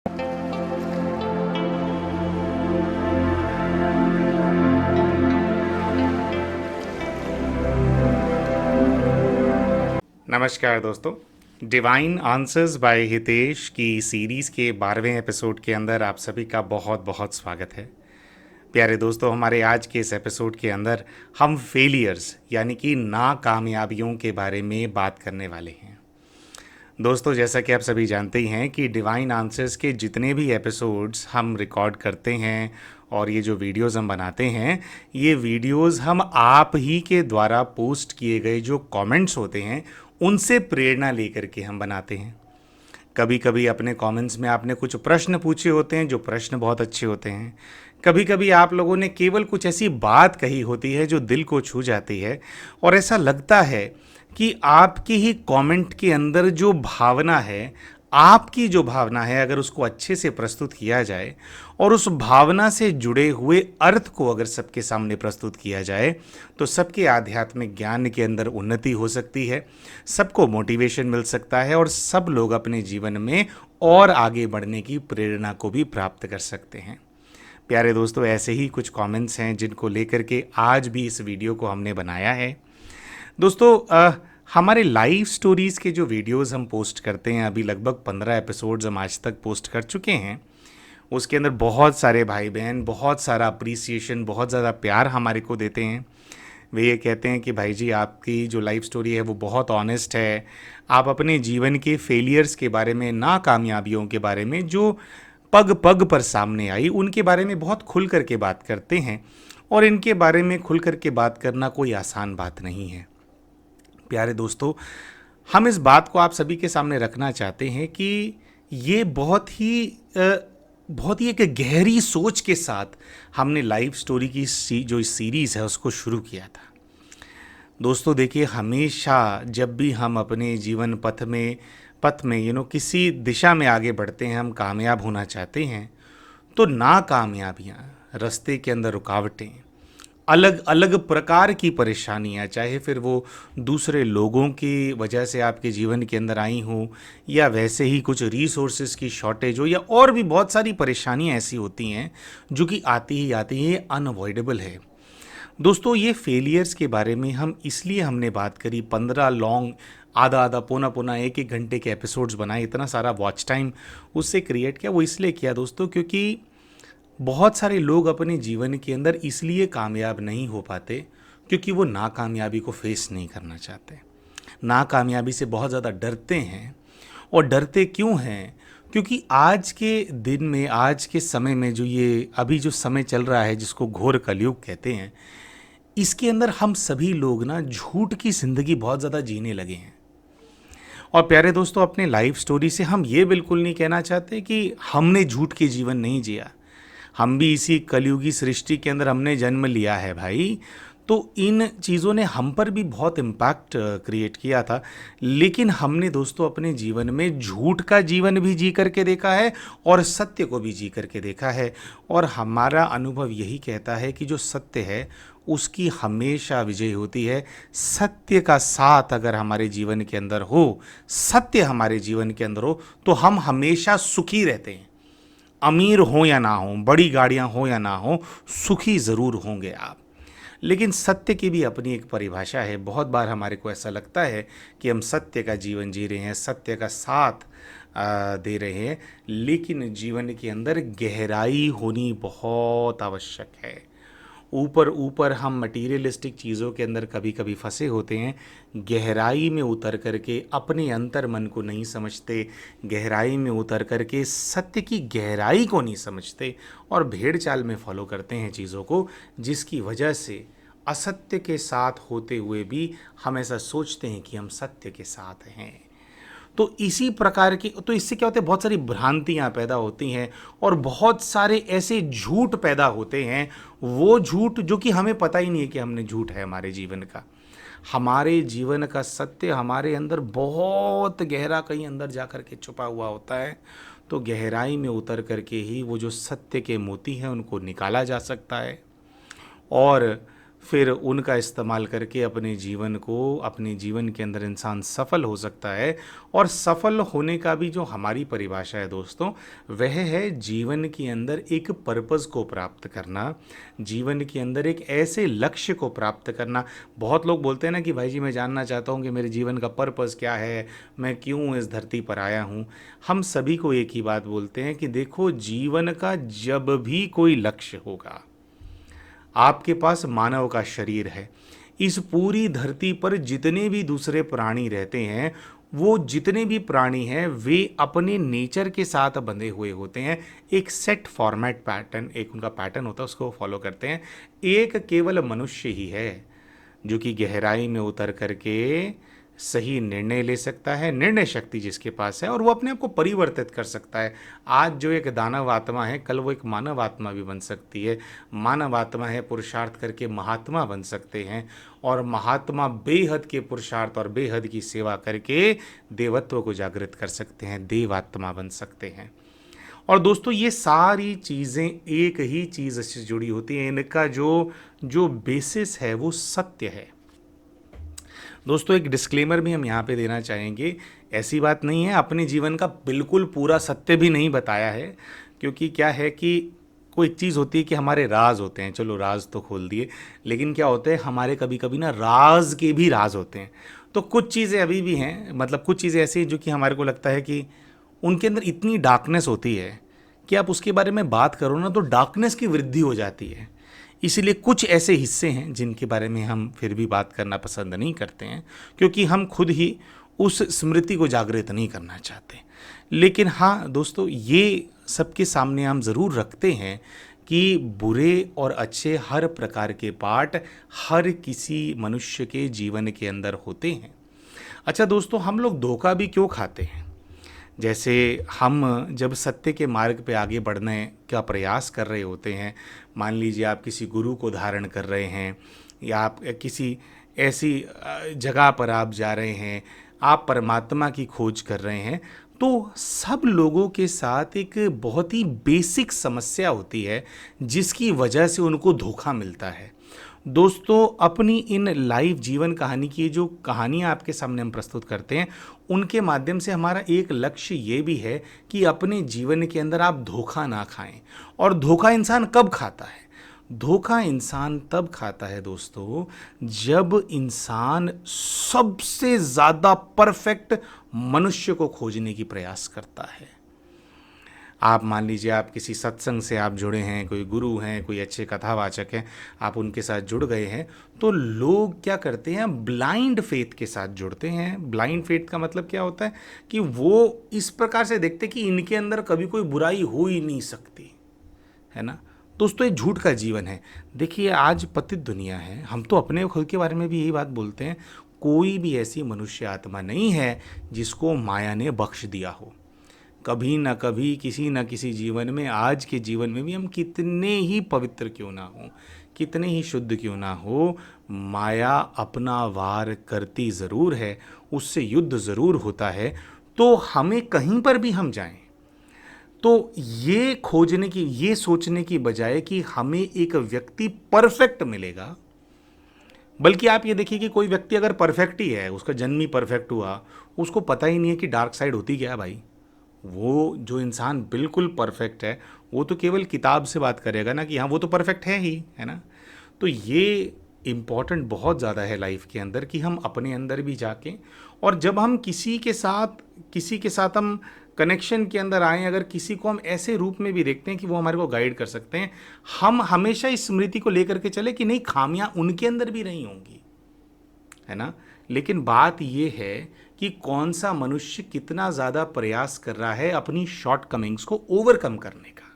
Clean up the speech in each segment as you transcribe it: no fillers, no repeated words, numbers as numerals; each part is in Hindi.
नमस्कार दोस्तों। डिवाइन आंसर्स बाय हितेश की सीरीज़ के 12वें एपिसोड के अंदर आप सभी का बहुत बहुत स्वागत है। प्यारे दोस्तों, हमारे आज के इस एपिसोड के अंदर हम फेलियर्स यानी कि नाकामयाबियों के बारे में बात करने वाले हैं। दोस्तों, जैसा कि आप सभी जानते ही हैं कि डिवाइन आंसर्स के जितने भी एपिसोड्स हम रिकॉर्ड करते हैं और ये जो वीडियोस हम बनाते हैं, ये वीडियोस हम आप ही के द्वारा पोस्ट किए गए जो कमेंट्स होते हैं उनसे प्रेरणा लेकर के हम बनाते हैं। कभी कभी अपने कमेंट्स में आपने कुछ प्रश्न पूछे होते हैं जो प्रश्न बहुत अच्छे होते हैं। कभी कभी आप लोगों ने केवल कुछ ऐसी बात कही होती है जो दिल को छू जाती है और ऐसा लगता है कि आपके ही कमेंट के अंदर जो भावना है, आपकी जो भावना है, अगर उसको अच्छे से प्रस्तुत किया जाए और उस भावना से जुड़े हुए अर्थ को अगर सबके सामने प्रस्तुत किया जाए तो सबके आध्यात्मिक ज्ञान के अंदर उन्नति हो सकती है, सबको मोटिवेशन मिल सकता है और सब लोग अपने जीवन में और आगे बढ़ने की प्रेरणा को भी प्राप्त कर सकते हैं। प्यारे दोस्तों, ऐसे ही कुछ कमेंट्स हैं जिनको लेकर के आज भी इस वीडियो को हमने बनाया है। दोस्तों, हमारे लाइव स्टोरीज़ के जो वीडियोस हम पोस्ट करते हैं, अभी लगभग 15 एपिसोड्स हम आज तक पोस्ट कर चुके हैं। उसके अंदर बहुत सारे भाई बहन बहुत सारा अप्रिसिएशन, बहुत ज़्यादा प्यार हमारे को देते हैं। वे ये कहते हैं कि भाई जी, आपकी जो लाइफ स्टोरी है वो बहुत ऑनेस्ट है। आप अपने जीवन के फेलियर्स के बारे में, नाकामयाबियों के बारे में जो पग पग पर सामने आई, उनके बारे में बहुत खुल कर के बात करते हैं और इनके बारे में खुल कर के बात करना कोई आसान बात नहीं है। प्यारे दोस्तों, हम इस बात को आप सभी के सामने रखना चाहते हैं कि ये बहुत ही एक गहरी सोच के साथ हमने लाइव स्टोरी की जो इस सीरीज़ है उसको शुरू किया था। दोस्तों देखिए, हमेशा जब भी हम अपने जीवन पथ में किसी दिशा में आगे बढ़ते हैं, हम कामयाब होना चाहते हैं, तो नाकामयाबियाँ, रास्ते के अंदर रुकावटें, अलग अलग प्रकार की परेशानियाँ, चाहे फिर वो दूसरे लोगों की वजह से आपके जीवन के अंदर आई हों या वैसे ही कुछ रिसोर्सेज की शॉर्टेज हो या और भी बहुत सारी परेशानियाँ ऐसी होती हैं जो कि आती ही अनअवॉइडेबल है। दोस्तों, ये फेलियर्स के बारे में इसलिए हमने बात करी, 15 लॉन्ग, आधा आधा पौना पौना 1-1 घंटे के एपिसोड्स बनाए, इतना सारा वॉच टाइम उससे क्रिएट किया। वो इसलिए किया दोस्तों क्योंकि बहुत सारे लोग अपने जीवन के अंदर इसलिए कामयाब नहीं हो पाते क्योंकि वो नाकामयाबी को फेस नहीं करना चाहते, नाकामयाबी से बहुत ज़्यादा डरते हैं। और डरते क्यों हैं? क्योंकि आज के दिन में, आज के समय में जो ये अभी जो समय चल रहा है जिसको घोर कलयुग कहते हैं, इसके अंदर हम सभी लोग ना झूठ की ज़िंदगी बहुत ज़्यादा जीने लगे हैं। और प्यारे दोस्तों, अपने लाइफ स्टोरी से हम ये बिल्कुल नहीं कहना चाहते कि हमने झूठ के जीवन नहीं जिया। हम भी इसी कलयुगी सृष्टि के अंदर हमने जन्म लिया है भाई, तो इन चीज़ों ने हम पर भी बहुत इम्पैक्ट क्रिएट किया था। लेकिन हमने दोस्तों अपने जीवन में झूठ का जीवन भी जी करके देखा है और सत्य को भी जी करके देखा है। और हमारा अनुभव यही कहता है कि जो सत्य है उसकी हमेशा विजय होती है। सत्य का साथ अगर हमारे जीवन के अंदर हो, सत्य हमारे जीवन के अंदर हो, तो हम हमेशा सुखी रहते हैं। अमीर हो या ना हो, बड़ी गाड़ियां हो या ना हो, सुखी ज़रूर होंगे आप। लेकिन सत्य की भी अपनी एक परिभाषा है। बहुत बार हमारे को ऐसा लगता है कि हम सत्य का जीवन जी रहे हैं, सत्य का साथ दे रहे हैं, लेकिन जीवन के अंदर गहराई होनी बहुत आवश्यक है। ऊपर ऊपर हम मटीरियलिस्टिक चीज़ों के अंदर कभी कभी फंसे होते हैं, गहराई में उतर करके अपने अंतर मन को नहीं समझते, गहराई में उतर करके सत्य की गहराई को नहीं समझते और भेड़ चाल में फॉलो करते हैं चीज़ों को, जिसकी वजह से असत्य के साथ होते हुए भी हम ऐसा सोचते हैं कि हम सत्य के साथ हैं। तो इसी प्रकार की, तो इससे क्या होता है, बहुत सारी भ्रांतियां पैदा होती हैं और बहुत सारे ऐसे झूठ पैदा होते हैं, वो झूठ जो कि हमें पता ही नहीं है कि हमने झूठ है हमारे जीवन का। हमारे जीवन का सत्य हमारे अंदर बहुत गहरा कहीं अंदर जा कर के छुपा हुआ होता है। तो गहराई में उतर करके ही वो जो सत्य के मोती हैं उनको निकाला जा सकता है। और फिर उनका इस्तेमाल करके अपने जीवन के अंदर इंसान सफल हो सकता है। और सफल होने का भी जो हमारी परिभाषा है दोस्तों, वह है जीवन के अंदर एक पर्पस को प्राप्त करना, जीवन के अंदर एक ऐसे लक्ष्य को प्राप्त करना। बहुत लोग बोलते हैं ना कि भाई जी मैं जानना चाहता हूँ कि मेरे जीवन का पर्पस क्या है, मैं क्यों इस धरती पर आया हूँ। हम सभी को एक ही बात बोलते हैं कि देखो, जीवन का जब भी कोई लक्ष्य होगा, आपके पास मानव का शरीर है, इस पूरी धरती पर जितने भी दूसरे प्राणी रहते हैं, वो जितने भी प्राणी हैं वे अपने नेचर के साथ बंधे हुए होते हैं। एक सेट फॉर्मेट पैटर्न, एक उनका पैटर्न होता है, उसको फॉलो करते हैं। एक केवल मनुष्य ही है जो कि गहराई में उतर करके सही निर्णय ले सकता है, निर्णय शक्ति जिसके पास है, और वो अपने आप को परिवर्तित कर सकता है। आज जो एक दानव आत्मा है, कल वो एक मानव आत्मा भी बन सकती है। मानव आत्मा है, पुरुषार्थ करके महात्मा बन सकते हैं, और महात्मा बेहद के पुरुषार्थ और बेहद की सेवा करके देवत्व को जागृत कर सकते हैं, देवात्मा बन सकते हैं। और दोस्तों, ये सारी चीज़ें एक ही चीज़ से जुड़ी होती हैं। इनका जो जो बेसिस है वो सत्य है। दोस्तों, एक डिस्क्लेमर भी हम यहाँ पे देना चाहेंगे। ऐसी बात नहीं है, अपने जीवन का बिल्कुल पूरा सत्य भी नहीं बताया है, क्योंकि क्या है कि कोई चीज़ होती है कि हमारे राज होते हैं, चलो राज तो खोल दिए, लेकिन क्या होता है हमारे कभी कभी ना राज के भी राज होते हैं। तो कुछ चीज़ें अभी भी हैं, मतलब कुछ चीज़ें ऐसी हैं जो कि हमारे को लगता है कि उनके अंदर इतनी डार्कनेस होती है कि आप उसके बारे में बात करो ना तो डार्कनेस की वृद्धि हो जाती है। इसीलिए कुछ ऐसे हिस्से हैं जिनके बारे में हम फिर भी बात करना पसंद नहीं करते हैं, क्योंकि हम खुद ही उस स्मृति को जागृत नहीं करना चाहते। लेकिन हाँ दोस्तों, ये सबके सामने हम ज़रूर रखते हैं कि बुरे और अच्छे हर प्रकार के पार्ट हर किसी मनुष्य के जीवन के अंदर होते हैं। अच्छा दोस्तों, हम लोग धोखा भी क्यों खाते हैं? जैसे हम जब सत्य के मार्ग पे आगे बढ़ने का प्रयास कर रहे होते हैं, मान लीजिए आप किसी गुरु को धारण कर रहे हैं, या आप किसी ऐसी जगह पर आप जा रहे हैं, आप परमात्मा की खोज कर रहे हैं, तो सब लोगों के साथ एक बहुत ही बेसिक समस्या होती है जिसकी वजह से उनको धोखा मिलता है। दोस्तों, अपनी इन लाइव जीवन कहानी की जो कहानियाँ आपके सामने हम प्रस्तुत करते हैं, उनके माध्यम से हमारा एक लक्ष्य ये भी है कि अपने जीवन के अंदर आप धोखा ना खाएं। और धोखा इंसान कब खाता है? धोखा इंसान तब खाता है दोस्तों, जब इंसान सबसे ज़्यादा परफेक्ट मनुष्य को खोजने की प्रयास करता है। आप मान लीजिए आप किसी सत्संग से आप जुड़े हैं, कोई गुरु हैं, कोई अच्छे कथावाचक हैं, आप उनके साथ जुड़ गए हैं, तो लोग क्या करते हैं, ब्लाइंड फेथ के साथ जुड़ते हैं। ब्लाइंड फेथ का मतलब क्या होता है कि वो इस प्रकार से देखते कि इनके अंदर कभी कोई बुराई हो ही नहीं सकती, है ना। दोस्तों, ये झूठ का जीवन है। देखिए, आज पतित दुनिया है, हम तो अपने खुद के बारे में भी यही बात बोलते हैं, कोई भी ऐसी मनुष्य आत्मा नहीं है जिसको माया ने बख्श दिया हो। कभी ना कभी किसी न किसी जीवन में, आज के जीवन में भी हम कितने ही पवित्र क्यों ना हो, कितने ही शुद्ध क्यों ना हो, माया अपना वार करती ज़रूर है, उससे युद्ध ज़रूर होता है। तो हमें कहीं पर भी हम जाएं, तो ये खोजने की, ये सोचने की बजाय कि हमें एक व्यक्ति परफेक्ट मिलेगा, बल्कि आप ये देखिए कि कोई व्यक्ति अगर परफेक्ट ही है, उसका जन्म ही परफेक्ट हुआ, उसको पता ही नहीं है कि डार्क साइड होती क्या है भाई। वो जो इंसान बिल्कुल परफेक्ट है, वो तो केवल किताब से बात करेगा ना कि हाँ वो तो परफेक्ट है ही, है ना। तो ये इम्पॉर्टेंट बहुत ज़्यादा है लाइफ के अंदर कि हम अपने अंदर भी जाके, और जब हम किसी के साथ हम कनेक्शन के अंदर आएँ, अगर किसी को हम ऐसे रूप में भी देखते हैं कि वो हमारे को गाइड कर सकते हैं, हम हमेशा इस स्मृति को लेकर के चले कि नहीं, खामियां उनके अंदर भी रही होंगी, है ना। लेकिन बात यह है कि कौन सा मनुष्य कितना ज़्यादा प्रयास कर रहा है अपनी शॉर्ट कमिंग्स को ओवरकम करने का,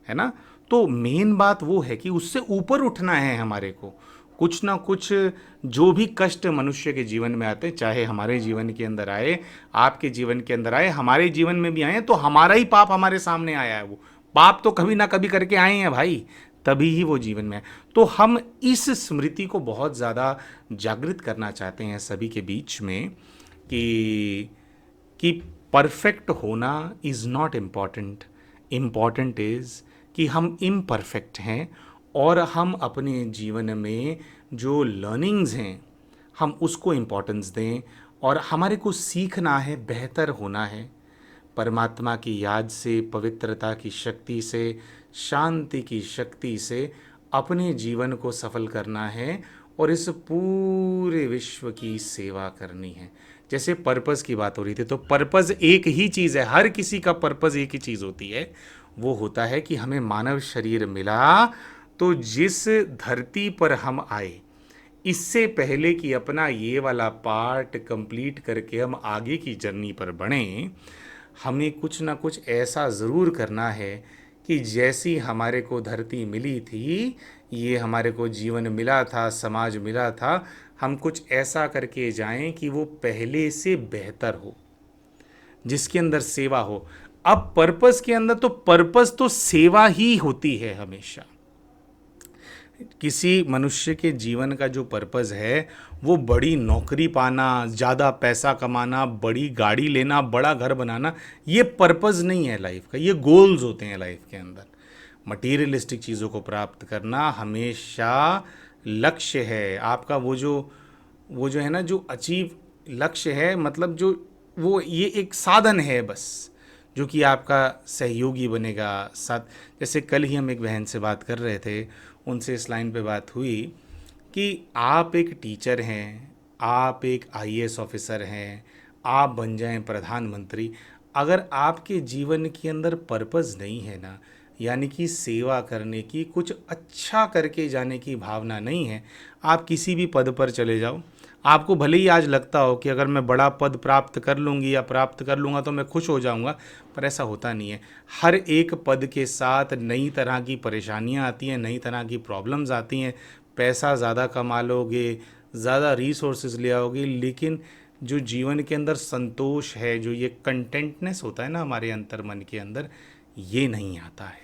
है ना। तो मेन बात वो है कि उससे ऊपर उठना है हमारे को। कुछ ना कुछ जो भी कष्ट मनुष्य के जीवन में आते हैं, चाहे हमारे जीवन के अंदर आए, आपके जीवन के अंदर आए, हमारे जीवन में भी आए, तो हमारा ही पाप हमारे सामने आया है। वो पाप तो कभी ना कभी करके आए हैं भाई, तभी ही वो जीवन में है। तो हम इस स्मृति को बहुत ज़्यादा जागृत करना चाहते हैं सभी के बीच में कि परफेक्ट होना is not important, important is कि हम इम्परफेक्ट हैं और हम अपने जीवन में जो लर्निंग्स हैं हम उसको इम्पोर्टेंस दें, और हमारे को सीखना है, बेहतर होना है, परमात्मा की याद से, पवित्रता की शक्ति से, शांति की शक्ति से अपने जीवन को सफल करना है और इस पूरे विश्व की सेवा करनी है। जैसे पर्पस की बात हो रही थी, तो पर्पस एक ही चीज़ है, हर किसी का पर्पस एक ही चीज़ होती है, वो होता है कि हमें मानव शरीर मिला तो जिस धरती पर हम आए, इससे पहले कि अपना ये वाला पार्ट कंप्लीट करके हम आगे की जर्नी पर बढ़ें, हमें कुछ ना कुछ ऐसा ज़रूर करना है कि जैसी हमारे को धरती मिली थी, ये हमारे को जीवन मिला था, समाज मिला था, हम कुछ ऐसा करके जाएं कि वो पहले से बेहतर हो, जिसके अंदर सेवा हो। अब पर्पस के अंदर तो पर्पस तो सेवा ही होती है हमेशा। किसी मनुष्य के जीवन का जो पर्पस है वो बड़ी नौकरी पाना, ज़्यादा पैसा कमाना, बड़ी गाड़ी लेना, बड़ा घर बनाना, ये पर्पस नहीं है लाइफ का, ये गोल्स होते हैं लाइफ के अंदर। मटीरियलिस्टिक चीज़ों को प्राप्त करना हमेशा लक्ष्य है आपका, वो जो है ना, जो अचीव लक्ष्य है, मतलब जो वो ये एक साधन है बस, जो कि आपका सहयोगी बनेगा साथ। जैसे कल ही हम एक बहन से बात कर रहे थे, उनसे इस लाइन पे बात हुई कि आप एक टीचर हैं, आप एक आईएएस ऑफिसर हैं, आप बन जाएं प्रधानमंत्री, अगर आपके जीवन के अंदर पर्पस नहीं है ना, यानी कि सेवा करने की, कुछ अच्छा करके जाने की भावना नहीं है, आप किसी भी पद पर चले जाओ, आपको भले ही आज लगता हो कि अगर मैं बड़ा पद प्राप्त कर लूँगी या प्राप्त कर लूँगा तो मैं खुश हो जाऊँगा, पर ऐसा होता नहीं है। हर एक पद के साथ नई तरह की परेशानियाँ आती हैं, नई तरह की प्रॉब्लम्स आती हैं। पैसा ज़्यादा कमा लोगे, ज़्यादा रिसोर्सेज ले आओगे, लेकिन जो जीवन के अंदर संतोष है, जो ये कंटेंटनेस होता है ना हमारे अंतर मन के अंदर, ये नहीं आता है।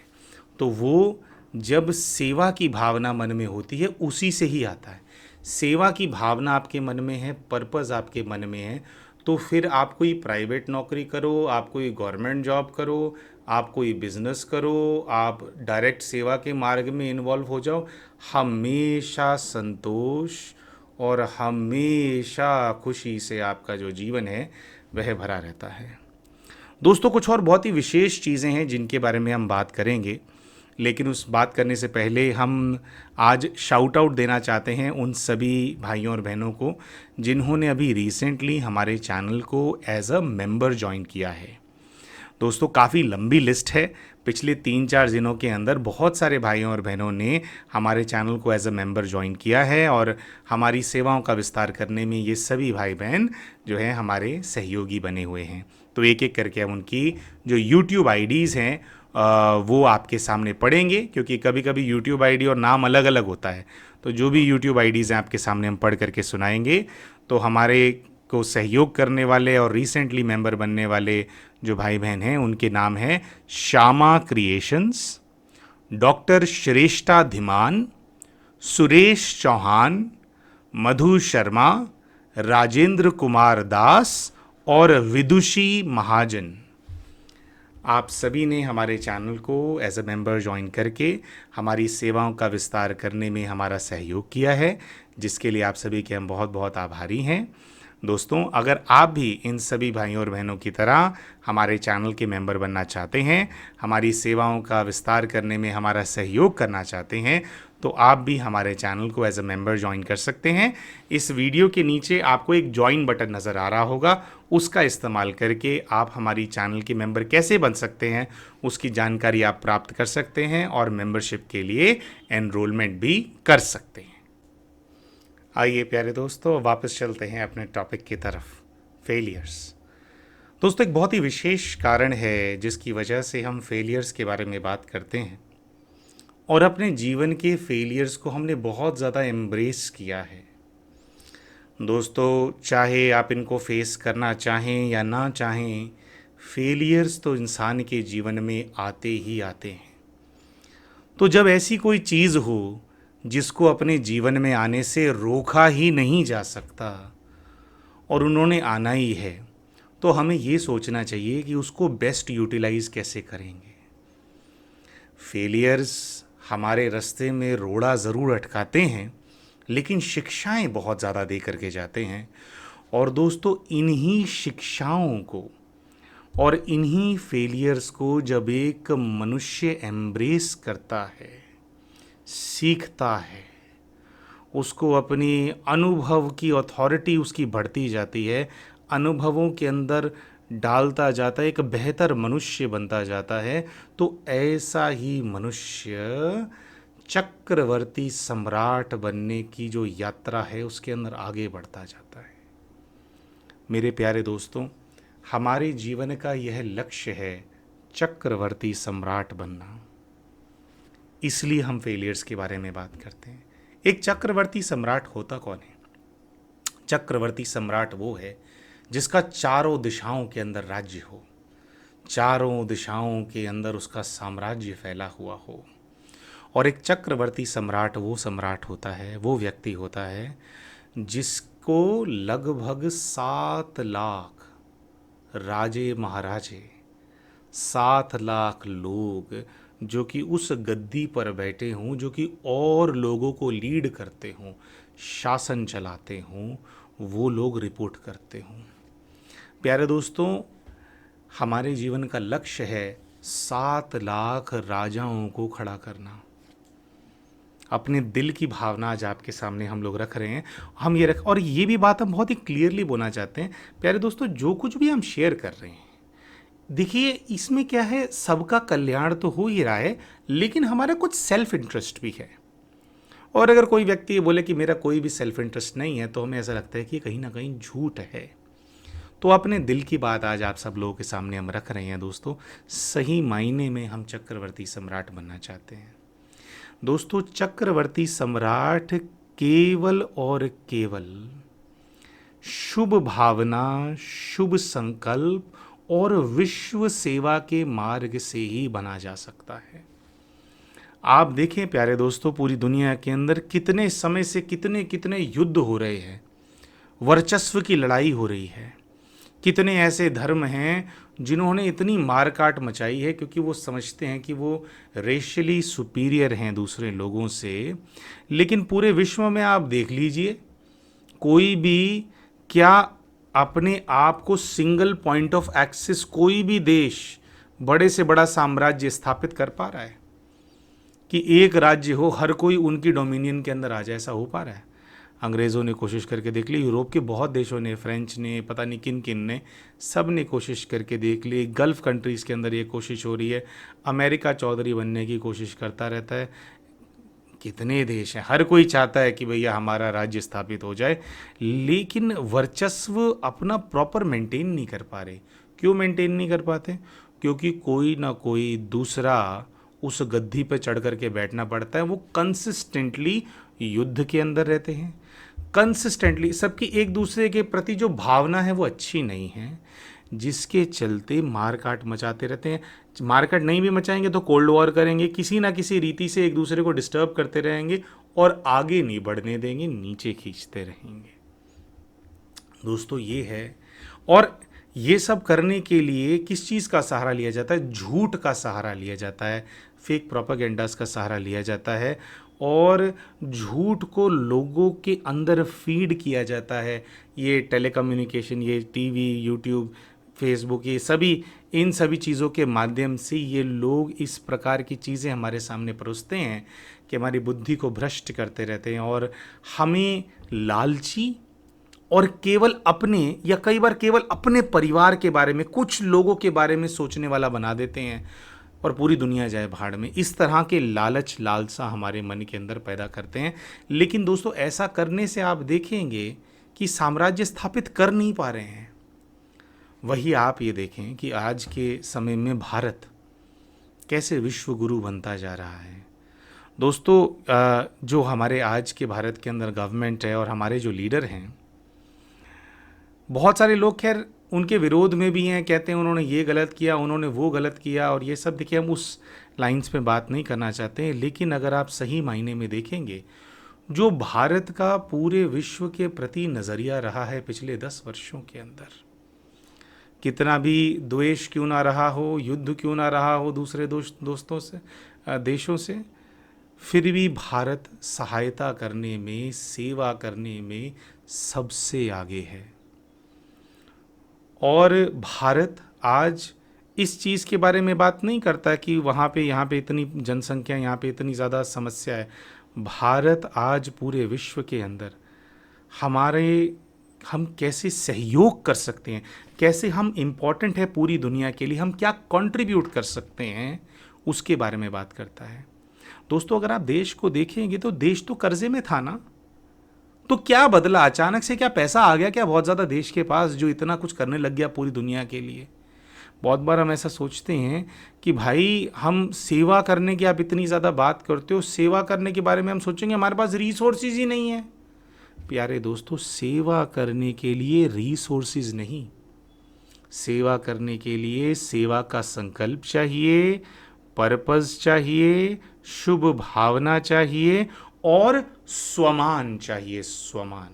तो वो जब सेवा की भावना मन में होती है उसी से ही आता है। सेवा की भावना आपके मन में है, पर्पस आपके मन में है, तो फिर आप कोई प्राइवेट नौकरी करो, आप कोई गवर्नमेंट जॉब करो, आप कोई बिजनेस करो, आप डायरेक्ट सेवा के मार्ग में इन्वॉल्व हो जाओ, हमेशा संतोष और हमेशा खुशी से आपका जो जीवन है वह भरा रहता है। दोस्तों, कुछ और बहुत ही विशेष चीज़ें हैं जिनके बारे में हम बात करेंगे, लेकिन उस बात करने से पहले हम आज शाउट आउट देना चाहते हैं उन सभी भाइयों और बहनों को जिन्होंने अभी रिसेंटली हमारे चैनल को एज अ मेंबर ज्वाइन किया है। दोस्तों, काफ़ी लंबी लिस्ट है। पिछले 3-4 दिनों के अंदर बहुत सारे भाइयों और बहनों ने हमारे चैनल को एज अ मेंबर ज्वाइन किया है और हमारी सेवाओं का विस्तार करने में ये सभी भाई बहन जो हैं हमारे सहयोगी बने हुए हैं। तो एक एक करके हम उनकी जो यूट्यूब आईडीज़ हैं वो आपके सामने पढ़ेंगे, क्योंकि कभी कभी यूट्यूब आईडी और नाम अलग अलग होता है। तो जो भी यूट्यूब आईडीज़ हैं आपके सामने हम पढ़ करके सुनाएंगे। तो हमारे को सहयोग करने वाले और रिसेंटली मेंबर बनने वाले जो भाई बहन हैं उनके नाम हैं श्यामा क्रिएशंस, डॉक्टर श्रेष्ठा धीमान, सुरेश चौहान, मधु शर्मा, राजेंद्र कुमार दास और विदुषी महाजन। आप सभी ने हमारे चैनल को एज अ मेंबर ज्वाइन करके हमारी सेवाओं का विस्तार करने में हमारा सहयोग किया है, जिसके लिए आप सभी के हम बहुत बहुत आभारी हैं। दोस्तों, अगर आप भी इन सभी भाइयों और बहनों की तरह हमारे चैनल के मेंबर बनना चाहते हैं, हमारी सेवाओं का विस्तार करने में हमारा सहयोग करना चाहते हैं, तो आप भी हमारे चैनल को एज अ मेंबर ज्वाइन कर सकते हैं। इस वीडियो के नीचे आपको एक ज्वाइन बटन नज़र आ रहा होगा, उसका इस्तेमाल करके आप हमारी चैनल के मेंबर कैसे बन सकते हैं उसकी जानकारी आप प्राप्त कर सकते हैं और मेंबरशिप के लिए एनरोलमेंट भी कर सकते हैं। आइए प्यारे दोस्तों, वापस चलते हैं अपने टॉपिक की तरफ, फेलियर्स। दोस्तों, एक बहुत ही विशेष कारण है जिसकी वजह से हम फेलियर्स के बारे में बात करते हैं और अपने जीवन के फेलियर्स को हमने बहुत ज़्यादा एम्ब्रेस किया है। दोस्तों, चाहे आप इनको फेस करना चाहें या ना चाहें, फेलियर्स तो इंसान के जीवन में आते ही आते हैं। तो जब ऐसी कोई चीज़ हो जिसको अपने जीवन में आने से रोका ही नहीं जा सकता और उन्होंने आना ही है, तो हमें ये सोचना चाहिए कि उसको बेस्ट यूटिलाइज कैसे करेंगे। फेलियर्स हमारे रास्ते में रोड़ा ज़रूर अटकाते हैं, लेकिन शिक्षाएं बहुत ज़्यादा दे करके जाते हैं। और दोस्तों, इन्हीं शिक्षाओं को और इन्हीं फेलियर्स को जब एक मनुष्य एम्ब्रेस करता है, सीखता है, उसको अपनी अनुभव की अथॉरिटी उसकी बढ़ती जाती है, अनुभवों के अंदर डालता जाता है, एक बेहतर मनुष्य बनता जाता है, तो ऐसा ही मनुष्य चक्रवर्ती सम्राट बनने की जो यात्रा है उसके अंदर आगे बढ़ता जाता है। मेरे प्यारे दोस्तों, हमारे जीवन का यह लक्ष्य है चक्रवर्ती सम्राट बनना। इसलिए हम फेलियर्स के बारे में बात करते हैं। एक चक्रवर्ती सम्राट होता कौन है? चक्रवर्ती सम्राट वो है जिसका चारों दिशाओं के अंदर राज्य हो, चारों दिशाओं के अंदर उसका साम्राज्य फैला हुआ हो। और एक चक्रवर्ती सम्राट वो सम्राट होता है, वो व्यक्ति होता है जिसको लगभग 7 लाख राजे महाराजे, 7 लाख लोग जो कि उस गद्दी पर बैठे हों, जो कि और लोगों को लीड करते हों, शासन चलाते हों, वो लोग रिपोर्ट करते हों। प्यारे दोस्तों, हमारे जीवन का लक्ष्य है 7 लाख राजाओं को खड़ा करना। अपने दिल की भावना आज आपके सामने हम लोग रख रहे हैं। हम ये रख और ये भी बात हम बहुत ही क्लियरली बोलना चाहते हैं, प्यारे दोस्तों, जो कुछ भी हम शेयर कर रहे हैं, देखिए इसमें क्या है, सबका कल्याण तो हो ही रहा है, लेकिन हमारा कुछ सेल्फ इंटरेस्ट भी है। और अगर कोई व्यक्ति ये बोले कि मेरा कोई भी सेल्फ इंटरेस्ट नहीं है, तो हमें ऐसा लगता है कि कहीं ना कहीं झूठ है। तो अपने दिल की बात आज आप सब लोगों के सामने हम रख रहे हैं दोस्तों। सही मायने में हम चक्रवर्ती सम्राट बनना चाहते हैं। दोस्तों, चक्रवर्ती सम्राट केवल और केवल शुभ भावना, शुभ संकल्प और विश्व सेवा के मार्ग से ही बना जा सकता है। आप देखें प्यारे दोस्तों, पूरी दुनिया के अंदर कितने समय से कितने कितने युद्ध हो रहे हैं, वर्चस्व की लड़ाई हो रही है। कितने ऐसे धर्म हैं जिन्होंने इतनी मारकाट मचाई है क्योंकि वो समझते हैं कि वो रेशियली सुपीरियर हैं दूसरे लोगों से। लेकिन पूरे विश्व में आप देख लीजिए, कोई भी क्या अपने आप को सिंगल पॉइंट ऑफ एक्सेस, कोई भी देश बड़े से बड़ा साम्राज्य स्थापित कर पा रहा है कि एक राज्य हो, हर कोई उनकी डोमिनियन के अंदर आ जाए? ऐसा हो पा रहा है? अंग्रेज़ों ने कोशिश करके देख ली, यूरोप के बहुत देशों ने, फ्रेंच ने, पता नहीं किन किन ने, सब ने कोशिश करके देख ली। गल्फ़ कंट्रीज़ के अंदर ये कोशिश हो रही है। अमेरिका चौधरी बनने की कोशिश करता रहता है। कितने देश हैं, हर कोई चाहता है कि भैया हमारा राज्य स्थापित हो जाए, लेकिन वर्चस्व अपना प्रॉपर मेंटेन नहीं कर पा रहे। क्यों मेंटेन नहीं कर पाते? क्योंकि कोई ना कोई दूसरा उस गद्दी पे चढ़ करके बैठना पड़ता है। वो कंसिस्टेंटली युद्ध के अंदर रहते हैं, कंसिस्टेंटली सबकी एक दूसरे के प्रति जो भावना है वो अच्छी नहीं है, जिसके चलते मारकाट मचाते रहते हैं। मारकाट नहीं भी मचाएंगे तो कोल्ड वॉर करेंगे, किसी ना किसी रीति से एक दूसरे को डिस्टर्ब करते रहेंगे और आगे नहीं बढ़ने देंगे, नीचे खींचते रहेंगे। दोस्तों, ये है। और ये सब करने के लिए किस चीज़ का सहारा लिया जाता है? झूठ का सहारा लिया जाता है, फेक प्रोपागेंडास का सहारा लिया जाता है, और झूठ को लोगों के अंदर फीड किया जाता है। ये टेलीकम्युनिकेशन, ये टीवी, यूट्यूब, फेसबुक, ये सभी, इन सभी चीज़ों के माध्यम से ये लोग इस प्रकार की चीज़ें हमारे सामने परोसते हैं कि हमारी बुद्धि को भ्रष्ट करते रहते हैं और हमें लालची और केवल अपने, या कई बार केवल अपने परिवार के बारे में, कुछ लोगों के बारे में सोचने वाला बना देते हैं और पूरी दुनिया जाए भाड़ में। इस तरह के लालच, लालसा हमारे मन के अंदर पैदा करते हैं। लेकिन दोस्तों, ऐसा करने से आप देखेंगे कि साम्राज्य स्थापित कर नहीं पा रहे हैं। वही आप ये देखें कि आज के समय में भारत कैसे विश्व गुरु बनता जा रहा है। दोस्तों, जो हमारे आज के भारत के अंदर गवर्नमेंट है और हमारे जो लीडर हैं, बहुत सारे लोग खैर उनके विरोध में भी हैं, कहते हैं उन्होंने ये गलत किया, उन्होंने वो गलत किया, और ये सब देखिए हम उस लाइंस पे बात नहीं करना चाहते हैं। लेकिन अगर आप सही मायने में देखेंगे, जो भारत का पूरे विश्व के प्रति नज़रिया रहा है पिछले 10 वर्षों के अंदर, कितना भी द्वेष क्यों ना रहा हो, युद्ध क्यों ना रहा हो दूसरे दोस्तों से, देशों से, फिर भी भारत सहायता करने में, सेवा करने में सबसे आगे है। और भारत आज इस चीज़ के बारे में बात नहीं करता कि वहाँ पे, यहाँ पे इतनी जनसंख्या, यहाँ पे इतनी ज़्यादा समस्या है। भारत आज पूरे विश्व के अंदर हमारे, हम कैसे सहयोग कर सकते हैं, कैसे हम इम्पोर्टेंट है पूरी दुनिया के लिए, हम क्या कंट्रीब्यूट कर सकते हैं, उसके बारे में बात करता है। दोस्तों, अगर आप देश को देखेंगे तो देश तो कर्जे में था ना, तो क्या बदला अचानक से? क्या पैसा आ गया क्या बहुत ज़्यादा देश के पास जो इतना कुछ करने लग गया पूरी दुनिया के लिए? बहुत बार हम ऐसा सोचते हैं कि भाई हम सेवा करने की, आप इतनी ज़्यादा बात करते हो, सेवा करने के बारे में हम सोचेंगे हमारे पास रिसोर्सेज ही नहीं है। प्यारे दोस्तों, सेवा करने के लिए रिसोर्सेज नहीं, सेवा करने के लिए सेवा का संकल्प चाहिए, पर्पस चाहिए, शुभ भावना चाहिए और स्वमान चाहिए, स्वमान।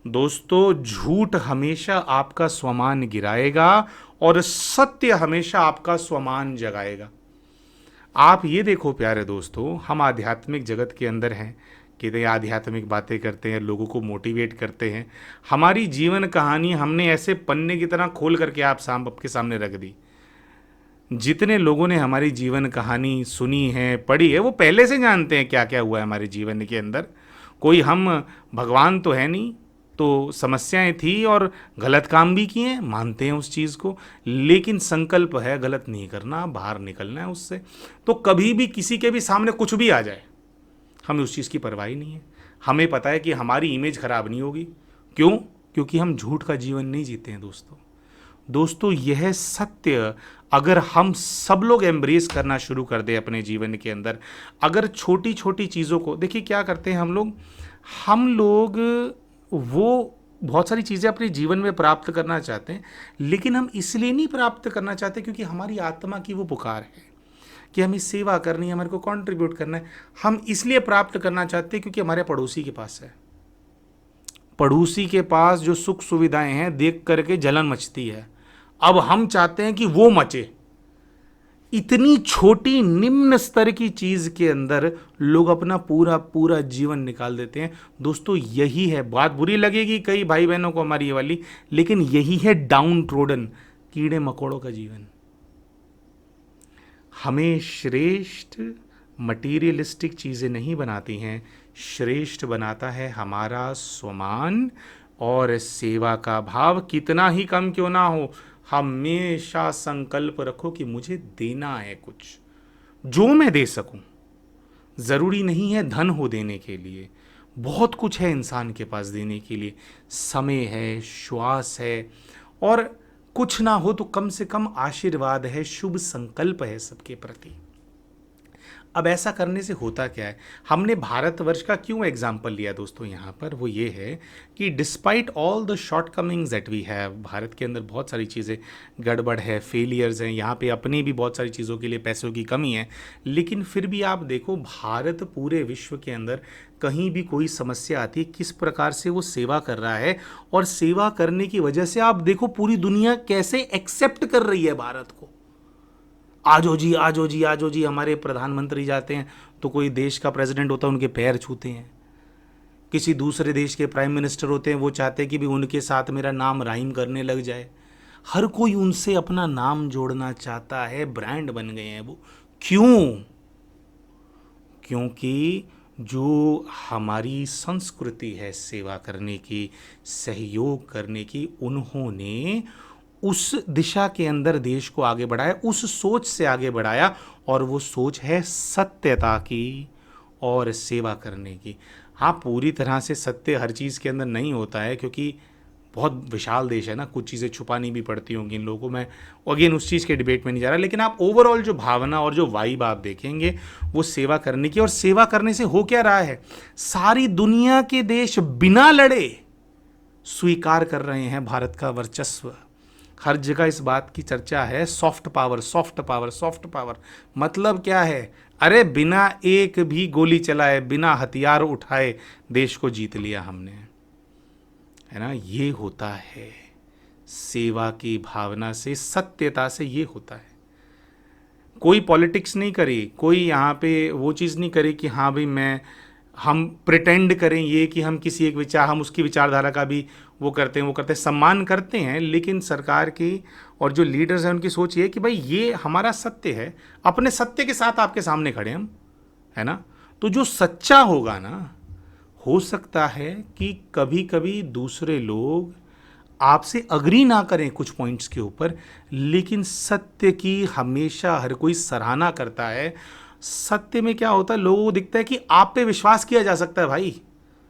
दोस्तों, झूठ हमेशा आपका स्वमान गिराएगा और सत्य हमेशा आपका स्वमान जगाएगा। आप ये देखो प्यारे दोस्तों, हम आध्यात्मिक जगत के अंदर हैं, कितने आध्यात्मिक बातें करते हैं, लोगों को मोटिवेट करते हैं। हमारी जीवन कहानी हमने ऐसे पन्ने की तरह खोल करके आपके सामने रख दी। जितने लोगों ने हमारी जीवन कहानी सुनी है, पढ़ी है, वो पहले से जानते हैं क्या क्या हुआ है हमारे जीवन के अंदर। कोई हम भगवान तो है नहीं, तो समस्याएं थी और गलत काम भी किए हैं, मानते हैं उस चीज़ को, लेकिन संकल्प है गलत नहीं करना, बाहर निकलना है उससे। तो कभी भी किसी के भी सामने कुछ भी आ जाए, हमें उस चीज़ की परवाह ही नहीं है। हमें पता है कि हमारी इमेज खराब नहीं होगी। क्यों? क्योंकि हम झूठ का जीवन नहीं जीते हैं दोस्तों। दोस्तों, यह सत्य अगर हम सब लोग एम्ब्रेस करना शुरू कर दें अपने जीवन के अंदर, अगर छोटी छोटी चीज़ों को देखिए, क्या करते हैं हम लोग वो बहुत सारी चीज़ें अपने जीवन में प्राप्त करना चाहते हैं, लेकिन हम इसलिए नहीं प्राप्त करना चाहते क्योंकि हमारी आत्मा की वो पुकार है कि हमें सेवा करनी है, हमारे को कंट्रीब्यूट करना है। हम इसलिए प्राप्त करना चाहते हैं क्योंकि हमारे पड़ोसी के पास है। पड़ोसी के पास जो सुख सुविधाएं हैं देख करके जलन मचती है, अब हम चाहते हैं कि वो मचे। इतनी छोटी निम्न स्तर की चीज के अंदर लोग अपना पूरा पूरा जीवन निकाल देते हैं। दोस्तों, यही है, बात बुरी लगेगी कई भाई बहनों को हमारी ये वाली, लेकिन यही है डाउन ट्रोडन कीड़े मकोड़ों का जीवन। हमें श्रेष्ठ मटीरियलिस्टिक चीज़ें नहीं बनाती हैं, श्रेष्ठ बनाता है हमारा स्वमान और सेवा का भाव। कितना ही कम क्यों ना हो, हमेशा संकल्प रखो कि मुझे देना है कुछ, जो मैं दे सकूं। ज़रूरी नहीं है धन हो देने के लिए, बहुत कुछ है इंसान के पास देने के लिए, समय है, श्वास है, और कुछ ना हो तो कम से कम आशीर्वाद है, शुभ संकल्प है सबके प्रति। अब ऐसा करने से होता क्या है? हमने भारतवर्ष का क्यों एग्जाम्पल लिया दोस्तों यहाँ पर? वो ये है कि despite all the shortcomings that we have, Bharat के अंदर बहुत सारी चीज़ें गड़बड़ है, फेलियर्स हैं, यहाँ पे अपनी भी बहुत सारी चीज़ों के लिए पैसों की कमी है, लेकिन फिर भी आप देखो भारत पूरे विश्व के अंदर कहीं भी कोई समस्या आती है, किस प्रकार से वो सेवा कर रहा है, और सेवा करने की वजह से आप देखो पूरी दुनिया कैसे एक्सेप्ट कर रही है भारत को। आजो जी, आजो जी, आजो जी। हमारे प्रधानमंत्री जाते हैं तो कोई देश का प्रेसिडेंट होता है उनके पैर छूते हैं, किसी दूसरे देश के प्राइम मिनिस्टर होते हैं वो चाहते हैं कि भी उनके साथ मेरा नाम राइम करने लग जाए। हर कोई उनसे अपना नाम जोड़ना चाहता है, ब्रांड बन गए हैं वो। क्यों? क्योंकि जो हमारी संस्कृति है सेवा करने की, सहयोग करने की, उन्होंने उस दिशा के अंदर देश को आगे बढ़ाया, उस सोच से आगे बढ़ाया, और वो सोच है सत्यता की और सेवा करने की। हाँ, पूरी तरह से सत्य हर चीज़ के अंदर नहीं होता है, क्योंकि बहुत विशाल देश है ना, कुछ चीज़ें छुपानी भी पड़ती होंगी इन लोगों को। मैं अगेन उस चीज़ के डिबेट में नहीं जा रहा, लेकिन आप ओवरऑल जो भावना और जो वाइब आप देखेंगे वो सेवा करने की। और सेवा करने से हो क्या रहा है? सारी दुनिया के देश बिना लड़े स्वीकार कर रहे हैं भारत का वर्चस्व। हर जगह इस बात की चर्चा है, soft power, soft power, soft power. मतलब क्या है? अरे बिना एक भी गोली चलाए, बिना हथियार उठाए देश को जीत लिया हमने, है ना। ये होता है सेवा की भावना से, सत्यता से, ये होता है। कोई पॉलिटिक्स नहीं करी, कोई यहाँ पे वो चीज़ नहीं करी कि हाँ भाई हम प्रिटेंड करें ये कि हम किसी एक विचार, हम उसकी विचारधारा का भी वो करते हैं, सम्मान करते हैं, लेकिन सरकार की और जो लीडर्स हैं उनकी सोच ये है कि भाई ये हमारा सत्य है, अपने सत्य के साथ आपके सामने खड़े हम, है ना। तो जो सच्चा होगा ना, हो सकता है कि कभी कभी दूसरे लोग आपसे अग्री ना करें कुछ पॉइंट्स के ऊपर, लेकिन सत्य की हमेशा हर कोई सराहना करता है। सत्य में क्या होता है, लोगों को दिखता है कि आप पे विश्वास किया जा सकता है भाई,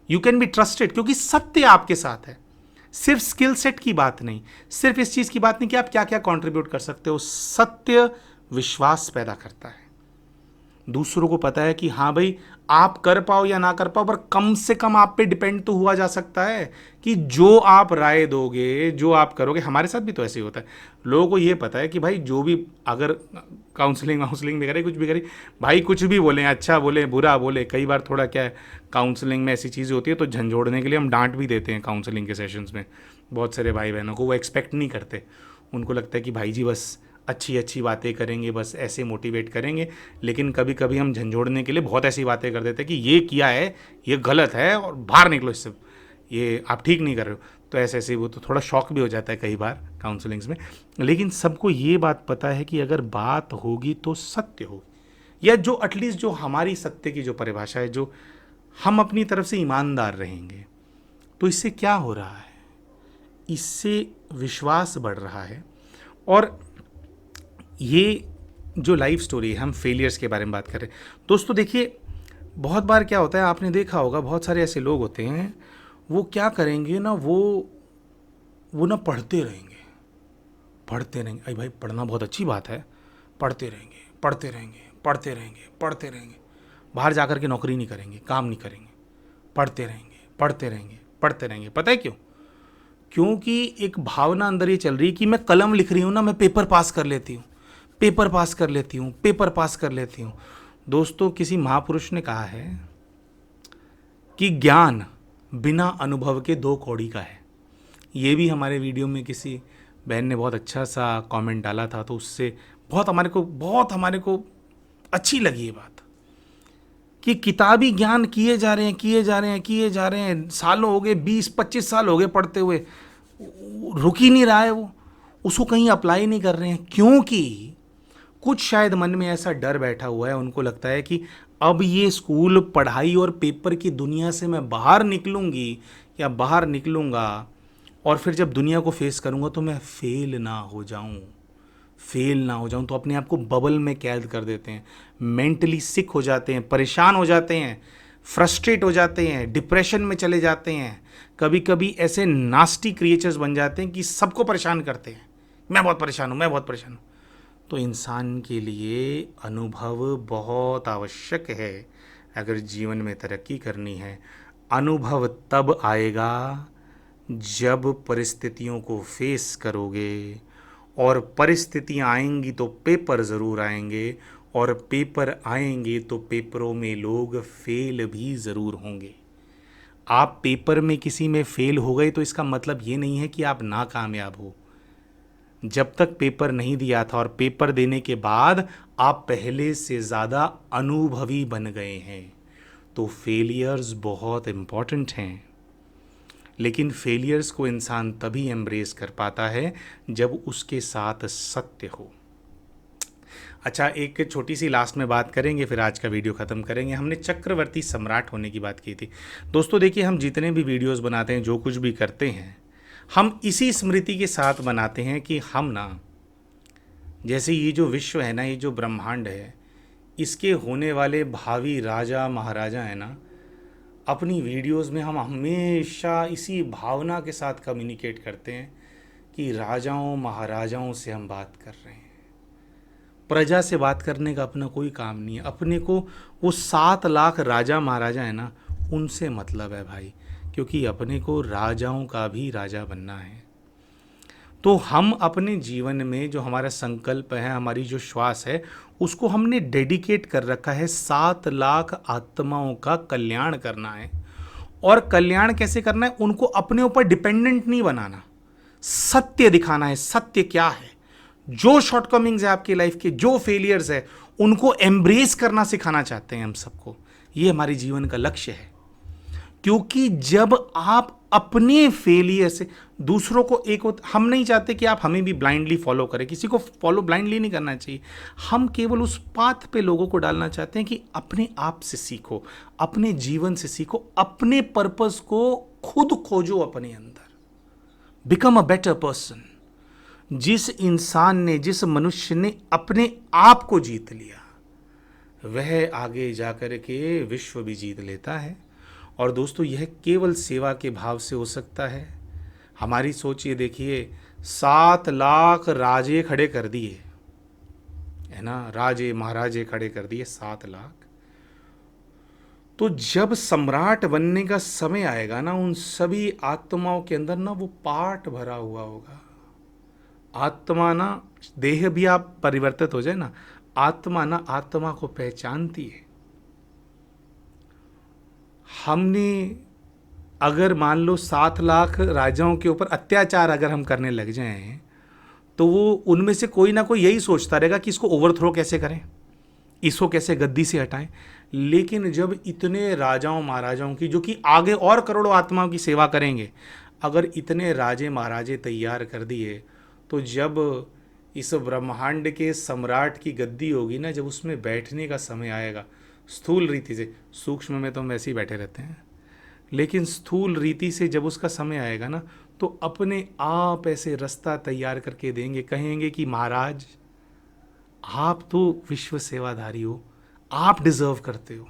यू कैन बी ट्रस्टेड, क्योंकि सत्य आपके साथ है। सिर्फ स्किल सेट की बात नहीं, सिर्फ इस चीज़ की बात नहीं कि आप क्या क्या कंट्रीब्यूट कर सकते हो, सत्य विश्वास पैदा करता है। दूसरों को पता है कि हाँ भाई आप कर पाओ या ना कर पाओ, पर कम से कम आप पे डिपेंड तो हुआ जा सकता है कि जो आप राय दोगे, जो आप करोगे। हमारे साथ भी तो ऐसे ही होता है, लोगों को ये पता है कि भाई जो भी अगर काउंसलिंग भी करे, कुछ भी करे, भाई कुछ भी बोलें, अच्छा बोले बुरा बोले, कई बार थोड़ा क्या है काउंसलिंग में ऐसी चीज़ें होती है तो झंझोड़ने के लिए हम डांट भी देते हैं काउंसलिंग के सेशंस में। बहुत सारे भाई बहनों को वो एक्सपेक्ट नहीं करते, उनको लगता है कि भाई जी बस अच्छी अच्छी बातें करेंगे, बस ऐसे मोटिवेट करेंगे, लेकिन कभी कभी हम झंझोड़ने के लिए बहुत ऐसी बातें कर देते हैं कि ये किया है, ये गलत है और बाहर निकलो इससे, ये आप ठीक नहीं कर रहे हो। तो ऐसे वो तो थोड़ा शॉक भी हो जाता है कई बार काउंसलिंग्स में। लेकिन सबको ये बात पता है कि अगर बात होगी तो सत्य होगी, या जो एटलीस्ट जो हमारी सत्य की जो परिभाषा है, जो हम अपनी तरफ से ईमानदार रहेंगे, तो इससे क्या हो रहा है, इससे विश्वास बढ़ रहा है। और ये जो लाइफ स्टोरी है, हम फेलियर्स के बारे में बात कर रहे हैं दोस्तों। देखिए बहुत बार क्या होता है, आपने देखा होगा बहुत सारे ऐसे लोग होते हैं, वो क्या करेंगे ना, वो ना पढ़ते रहेंगे। अरे भाई पढ़ना बहुत अच्छी बात है, पढ़ते रहेंगे, बाहर जाकर के नौकरी नहीं करेंगे, काम नहीं करेंगे, पढ़ते रहेंगे। पता है क्यों? क्योंकि एक भावना अंदर ये चल रही है कि मैं कलम लिख रही हूँ ना, मैं पेपर पास कर लेती हूँ। दोस्तों किसी महापुरुष ने कहा है कि ज्ञान बिना अनुभव के 2 कौड़ी का है। ये भी हमारे वीडियो में किसी बहन ने बहुत अच्छा सा कमेंट डाला था, तो उससे बहुत हमारे को अच्छी लगी ये बात कि किताबी ज्ञान किए जा रहे हैं, सालों हो गए, 20-25 साल हो गए पढ़ते हुए, रुक ही नहीं रहा है, वो उसको कहीं अप्लाई नहीं कर रहे हैं, क्योंकि कुछ शायद मन में ऐसा डर बैठा हुआ है, उनको लगता है कि अब ये स्कूल, पढ़ाई और पेपर की दुनिया से मैं बाहर निकलूंगी या बाहर निकलूंगा, और फिर जब दुनिया को फेस करूंगा तो मैं फेल ना हो जाऊं, तो अपने आप को बबल में कैद कर देते हैं, मेंटली सिक हो जाते हैं, परेशान हो जाते हैं, फ्रस्ट्रेट हो जाते हैं, डिप्रेशन में चले जाते हैं, कभी कभी ऐसे नास्टी क्रिएचर्स बन जाते हैं कि सबको परेशान करते हैं, मैं बहुत परेशान हूँ। तो इंसान के लिए अनुभव बहुत आवश्यक है अगर जीवन में तरक्की करनी है। अनुभव तब आएगा जब परिस्थितियों को फेस करोगे, और परिस्थितियाँ आएंगी तो पेपर ज़रूर आएंगे, और पेपर आएंगे तो पेपरों में लोग फेल भी ज़रूर होंगे। आप पेपर में किसी में फेल हो गए तो इसका मतलब ये नहीं है कि आप नाकामयाब हो। जब तक पेपर नहीं दिया था और पेपर देने के बाद आप पहले से ज़्यादा अनुभवी बन गए हैं, तो फेलियर्स बहुत इम्पॉर्टेंट हैं। लेकिन फेलियर्स को इंसान तभी एम्ब्रेस कर पाता है जब उसके साथ सत्य हो। अच्छा, एक छोटी सी लास्ट में बात करेंगे, फिर आज का वीडियो ख़त्म करेंगे। हमने चक्रवर्ती सम्राट होने की बात की थी। दोस्तों देखिए, हम जितने भी वीडियोस बनाते हैं, जो कुछ भी करते हैं, हम इसी स्मृति के साथ बनाते हैं कि हम ना, जैसे ये जो विश्व है ना, ये जो ब्रह्मांड है, इसके होने वाले भावी राजा महाराजा है ना, अपनी वीडियोस में हम हमेशा इसी भावना के साथ कम्युनिकेट करते हैं कि राजाओं महाराजाओं से हम बात कर रहे हैं। प्रजा से बात करने का अपना कोई काम नहीं है। अपने को वो 7 लाख राजा महाराजा है ना, उनसे मतलब है भाई, क्योंकि अपने को राजाओं का भी राजा बनना है। तो हम अपने जीवन में जो हमारा संकल्प है, हमारी जो श्वास है, उसको हमने डेडिकेट कर रखा है 7 लाख आत्माओं का कल्याण करना है। और कल्याण कैसे करना है? उनको अपने ऊपर डिपेंडेंट नहीं बनाना, सत्य दिखाना है। सत्य क्या है? जो शॉर्टकमिंग्स है आपकी लाइफ के, जो फेलियर्स है, उनको एम्ब्रेस करना सिखाना चाहते हैं हम सबको। ये हमारे जीवन का लक्ष्य है। क्योंकि जब आप अपने फेलियर से दूसरों को हम नहीं चाहते कि आप हमें भी ब्लाइंडली फॉलो करें, किसी को फॉलो ब्लाइंडली नहीं करना चाहिए। हम केवल उस पाथ पे लोगों को डालना चाहते हैं कि अपने आप से सीखो, अपने जीवन से सीखो, अपने पर्पस को खुद खोजो अपने अंदर, बिकम अ बेटर पर्सन। जिस इंसान ने, जिस मनुष्य ने अपने आप को जीत लिया, वह आगे जाकर के विश्व भी जीत लेता है। और दोस्तों, यह केवल सेवा के भाव से हो सकता है। हमारी सोचिए, देखिए, 7 लाख राजे खड़े कर दिए, है ना, राजे महाराजे खड़े कर दिए 7 लाख। तो जब सम्राट बनने का समय आएगा ना, उन सभी आत्माओं के अंदर ना वो पाठ भरा हुआ होगा। आत्मा ना, देह भी आप परिवर्तित हो जाए ना, आत्मा ना आत्मा को पहचानती है। हमने अगर मान लो 7 लाख राजाओं के ऊपर अत्याचार अगर हम करने लग जाएं, तो वो उनमें से कोई ना कोई यही सोचता रहेगा कि इसको ओवरथ्रो कैसे करें, इसको कैसे गद्दी से हटाएं। लेकिन जब इतने राजाओं महाराजाओं की, जो कि आगे और करोड़ों आत्माओं की सेवा करेंगे, अगर इतने राजे महाराजे तैयार कर दिए, तो जब इस ब्रह्मांड के सम्राट की गद्दी होगी ना, जब उसमें बैठने का समय आएगा, स्थूल रीति से, सूक्ष्म में तो हम वैसे ही बैठे रहते हैं, लेकिन स्थूल रीति से जब उसका समय आएगा ना, तो अपने आप ऐसे रास्ता तैयार करके देंगे, कहेंगे कि महाराज, आप तो विश्व सेवाधारी हो, आप डिजर्व करते हो,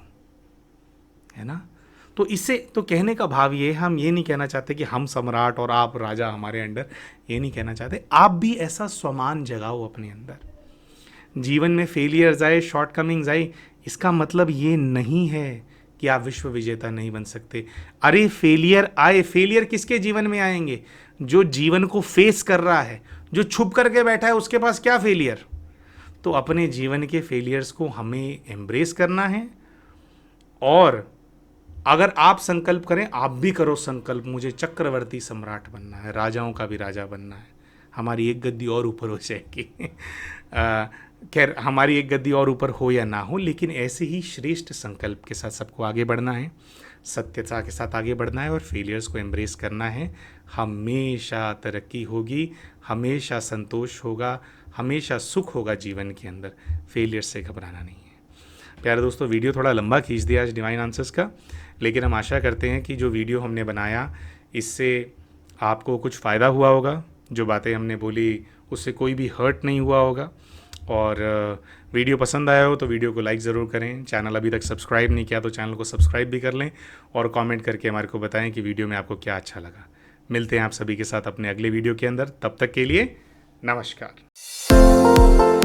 है ना। तो इससे तो कहने का भाव ये, हम ये नहीं कहना चाहते कि हम सम्राट और आप राजा हमारे अंडर, ये नहीं कहना चाहते। आप भी ऐसा स्वमान जगाओ अपने अंदर। जीवन में फेलियर्स आए, शॉर्टकमिंग्स आई, इसका मतलब ये नहीं है कि आप विश्व विजेता नहीं बन सकते। अरे फेलियर आए, फेलियर किसके जीवन में आएंगे? जो जीवन को फेस कर रहा है, जो छुप करके बैठा है, उसके पास क्या फेलियर? तो अपने जीवन के फेलियर्स को हमें एम्ब्रेस करना है। और अगर आप संकल्प करें, आप भी करो संकल्प, मुझे चक्रवर्ती सम्राट बनना है, राजाओं का भी राजा बनना है, हमारी एक गद्दी और ऊपर हो जाएगी। खैर, हमारी एक गद्दी और ऊपर हो या ना हो, लेकिन ऐसे ही श्रेष्ठ संकल्प के साथ सबको आगे बढ़ना है, सत्यता के साथ आगे बढ़ना है और फेलियर्स को एम्ब्रेस करना है। हमेशा तरक्की होगी, हमेशा संतोष होगा, हमेशा सुख होगा जीवन के अंदर। फेलियर से घबराना नहीं है। प्यारे दोस्तों, वीडियो थोड़ा लंबा खींच दिया आज डिवाइन आंसर्स का, लेकिन हम आशा करते हैं कि जो वीडियो हमने बनाया, इससे आपको कुछ फ़ायदा हुआ होगा। जो बातें हमने बोली उससे कोई भी हर्ट नहीं हुआ होगा। और वीडियो पसंद आया हो तो वीडियो को लाइक ज़रूर करें। चैनल अभी तक सब्सक्राइब नहीं किया तो चैनल को सब्सक्राइब भी कर लें, और कमेंट करके हमारे को बताएं कि वीडियो में आपको क्या अच्छा लगा। मिलते हैं आप सभी के साथ अपने अगले वीडियो के अंदर। तब तक के लिए नमस्कार।